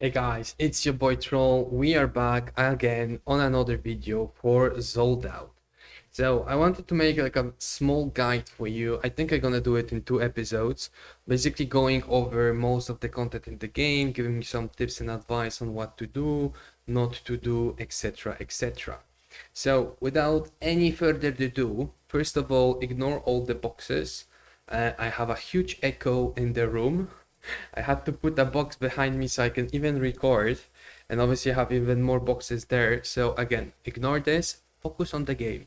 Hey guys, it's your boy Troll. We are back again on another video for Zoldout. So I wanted to make like a small guide for you. I think I'm gonna do it in 2 episodes, basically going over most of the content in the game, giving you some tips and advice on what to do, not to do, etc. etc. So without any further ado, first of all, ignore all the boxes. I have a huge echo in the room. I had to put a box behind me so I can even record, and obviously I have even more boxes there. So again, ignore this, focus on the game,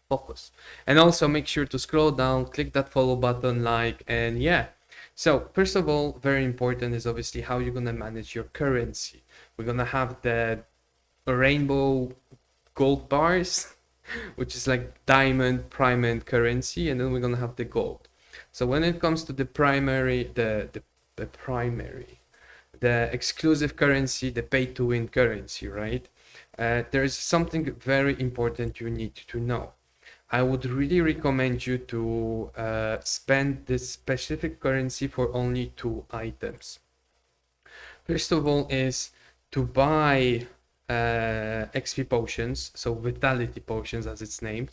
focus. And also make sure to scroll down, click that follow button, like, and yeah. So first of all, very important is obviously how you're gonna manage your currency. We're gonna have the rainbow gold bars, which is like diamond, primate currency, and then we're gonna have the gold. So when it comes to the primary, the primary, the exclusive currency, the pay to win currency, right? There's something very important you need to know. I would really recommend you to spend this specific currency for only 2 items. First of all is to buy XP potions, so vitality potions as it's named.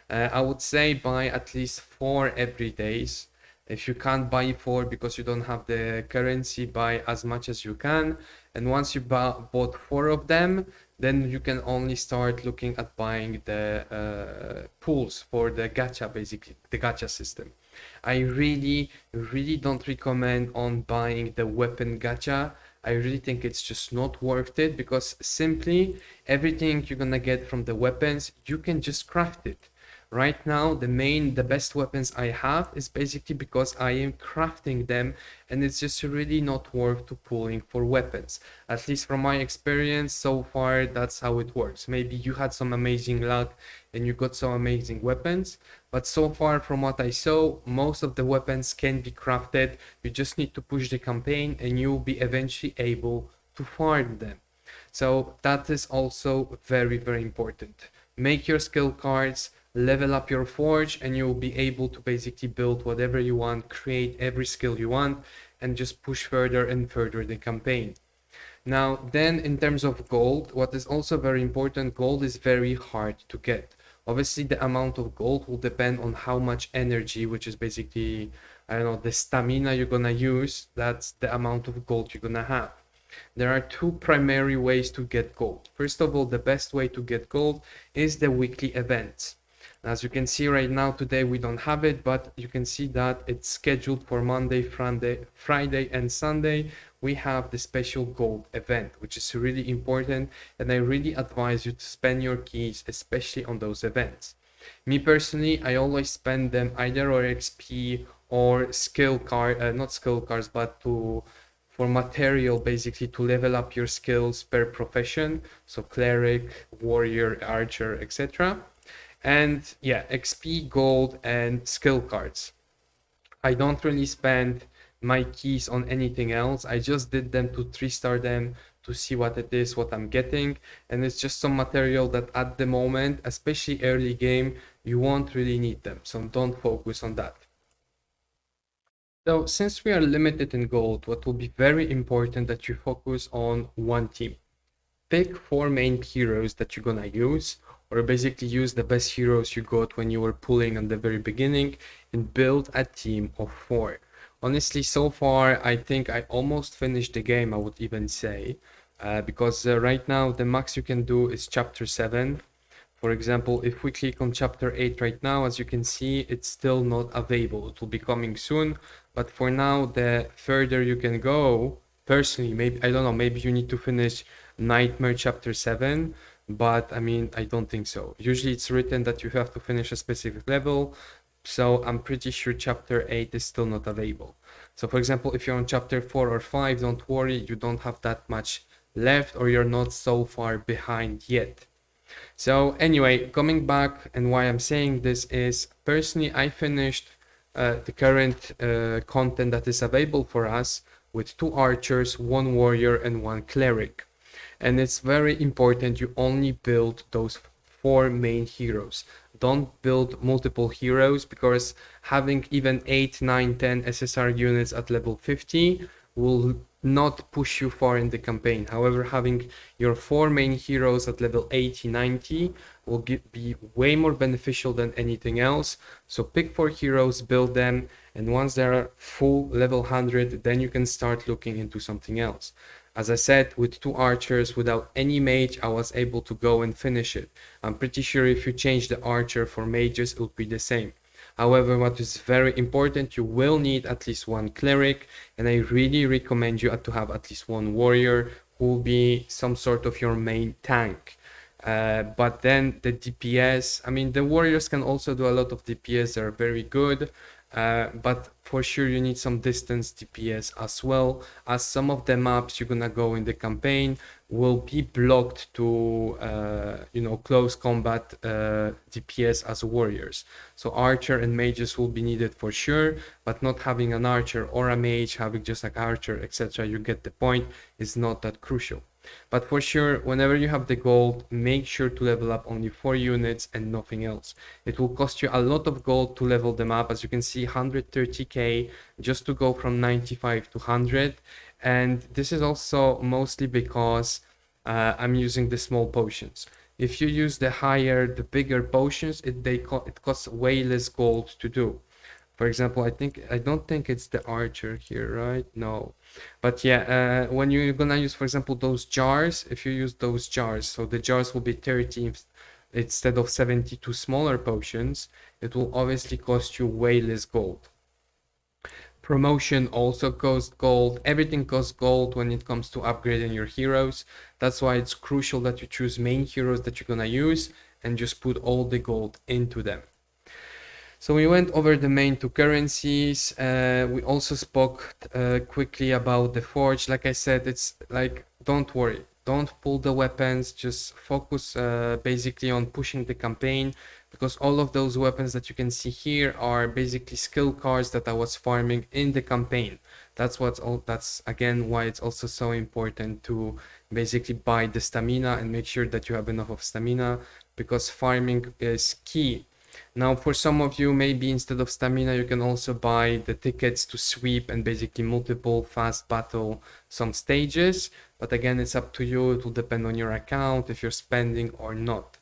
I would say buy at least 4 every days. If you can't buy 4 because you don't have the currency, buy as much as you can. And once you bought 4 of them, then you can only start looking at buying the pools for the gacha, basically, the gacha system. I really don't recommend on buying the weapon gacha. I really think it's just not worth it because simply everything you're gonna get from the weapons, you can just craft it. Right now, the best weapons I have is basically because I am crafting them, and it's just really not worth to pulling for weapons. At least from my experience so far, that's how it works. Maybe you had some amazing luck and you got some amazing weapons, but so far from what I saw, most of the weapons can be crafted. You just need to push the campaign and you'll be eventually able to farm them. So that is also very important. Make your skill cards, level up your forge, and you'll be able to basically build whatever you want, create every skill you want, and just push further and further the campaign. Now, then in terms of gold, what is also very important, gold is very hard to get. Obviously, the amount of gold will depend on how much energy, which is basically, I don't know, the stamina you're gonna use, that's the amount of gold you're gonna have. There are 2 primary ways to get gold. First of all, the best way to get gold is the weekly events. As you can see right now, today we don't have it, but you can see that it's scheduled for Monday, Friday, and Sunday. We have the special gold event, which is really important, and I really advise you to spend your keys, especially on those events. Me personally, I always spend them either on XP or skill card, not skill cards, but for material, basically to level up your skills per profession, so cleric, warrior, archer, etc. And yeah, XP, gold, and skill cards. I don't really spend my keys on anything else. I just did them to 3-star them to see what it is, what I'm getting. And it's just some material that at the moment, especially early game, you won't really need them. So don't focus on that. So since we are limited in gold, what will be very important that you focus on one team. Pick 4 main heroes that you're gonna use, or basically use the best heroes you got when you were pulling at the very beginning, and build a team of 4. Honestly, so far, I think I almost finished the game, I would even say, because right now the max you can do is chapter 7. For example, if we click on chapter 8 right now, as you can see, it's still not available. It will be coming soon, but for now, the further you can go, personally, maybe, I don't know, maybe you need to finish Nightmare chapter 7, but I mean, I don't think so. Usually it's written that you have to finish a specific level, so I'm pretty sure chapter 8 is still not available. So for example, if you're on chapter 4 or 5, don't worry, you don't have that much left, or you're not so far behind yet. So anyway, coming back, and why I'm saying this is, personally, I finished the current content that is available for us with 2 archers, 1 warrior, and 1 cleric. And it's very important you only build those 4 main heroes. Don't build multiple heroes, because having even 8, 9, 10 SSR units at level 50 will not push you far in the campaign. However, having your 4 main heroes at level 80, 90 will be way more beneficial than anything else. So pick 4 heroes, build them, and once they're full level 100, then you can start looking into something else. As I said, with 2 archers, without any mage, I was able to go and finish it. I'm pretty sure if you change the archer for mages, it will be the same. However, what is very important, you will need at least 1 cleric, and I really recommend you to have at least 1 warrior who will be some sort of your main tank. But then the DPS, I mean, the warriors can also do a lot of DPS, they're very good. But for sure you need some distance DPS as well, as some of the maps you're gonna go in the campaign will be blocked to close combat DPS as warriors. So archer and mages will be needed for sure, but not having an archer or a mage, having just like archer, etc., you get the point, is not that crucial. But for sure, whenever you have the gold, make sure to level up only 4 units and nothing else. It will cost you a lot of gold to level them up. As you can see, 130k just to go from 95 to 100. And this is also mostly because I'm using the small potions. If you use the bigger potions, it costs way less gold to do. For example, I don't think it's the archer here, right? No. But yeah, when you're gonna use, for example, those jars, if you use those jars, so the jars will be 30 instead of 72 smaller potions, it will obviously cost you way less gold. Promotion also costs gold. Everything costs gold when it comes to upgrading your heroes. That's why it's crucial that you choose main heroes that you're gonna use and just put all the gold into them. So we went over the main 2 currencies. We also spoke quickly about the forge. Like I said, it's like, don't worry, don't pull the weapons, just focus basically on pushing the campaign, because all of those weapons that you can see here are basically skill cards that I was farming in the campaign. That's again why it's also so important to basically buy the stamina and make sure that you have enough of stamina, because farming is key. Now, for some of you, maybe instead of stamina, you can also buy the tickets to sweep and basically multiple fast battle some stages. But again, it's up to you. It will depend on your account, if you're spending or not.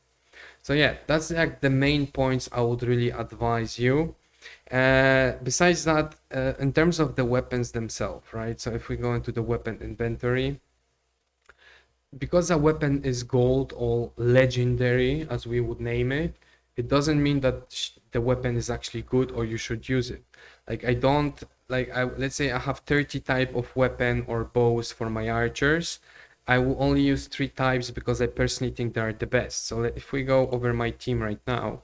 So yeah, that's like the main points I would really advise you. Besides that, in terms of the weapons themselves, right? So if we go into the weapon inventory, because a weapon is gold or legendary, as we would name it, it doesn't mean that the weapon is actually good or you should use it. Like let's say I have 30 type of weapon or bows for my archers. I will only use 3 types because I personally think they are the best. So if we go over my team right now,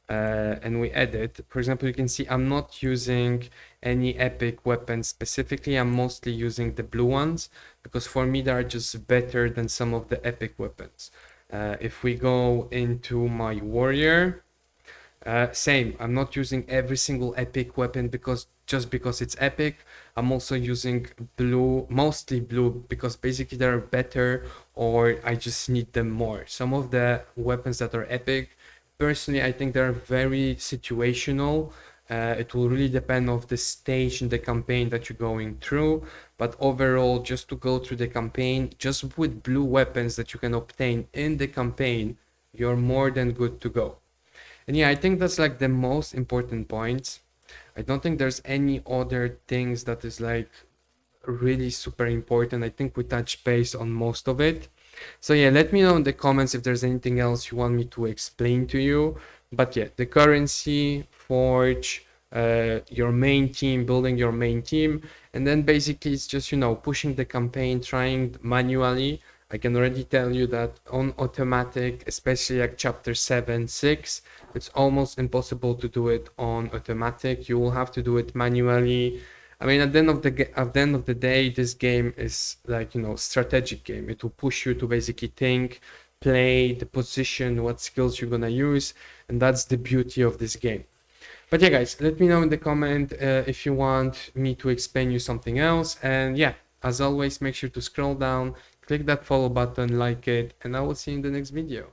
and we edit, for example, you can see I'm not using any epic weapons specifically. I'm mostly using the blue ones because for me they are just better than some of the epic weapons. If we go into my warrior, same, I'm not using every single epic weapon just because it's epic. I'm also using blue, mostly blue, because basically they're better or I just need them more. Some of the weapons that are epic, personally, I think they're very situational. It will really depend on the stage in the campaign that you're going through. But overall, just to go through the campaign, just with blue weapons that you can obtain in the campaign, you're more than good to go. And yeah, I think that's like the most important points. I don't think there's any other things that is like really super important. I think we touched base on most of it. So yeah, let me know in the comments if there's anything else you want me to explain to you. But yeah, the currency, forge, your main team, building your main team, and then basically it's just, pushing the campaign, trying manually. I can already tell you that on automatic, especially like chapter 7, 6, it's almost impossible to do it on automatic. You will have to do it manually. I mean, at the end of the day, this game is like, strategic game. It will push you to basically think, play, the position, what skills you're gonna use, and that's the beauty of this game. But yeah, guys, let me know in the comment if you want me to explain you something else. And yeah, as always, make sure to scroll down, click that follow button, like it, and I will see you in the next video.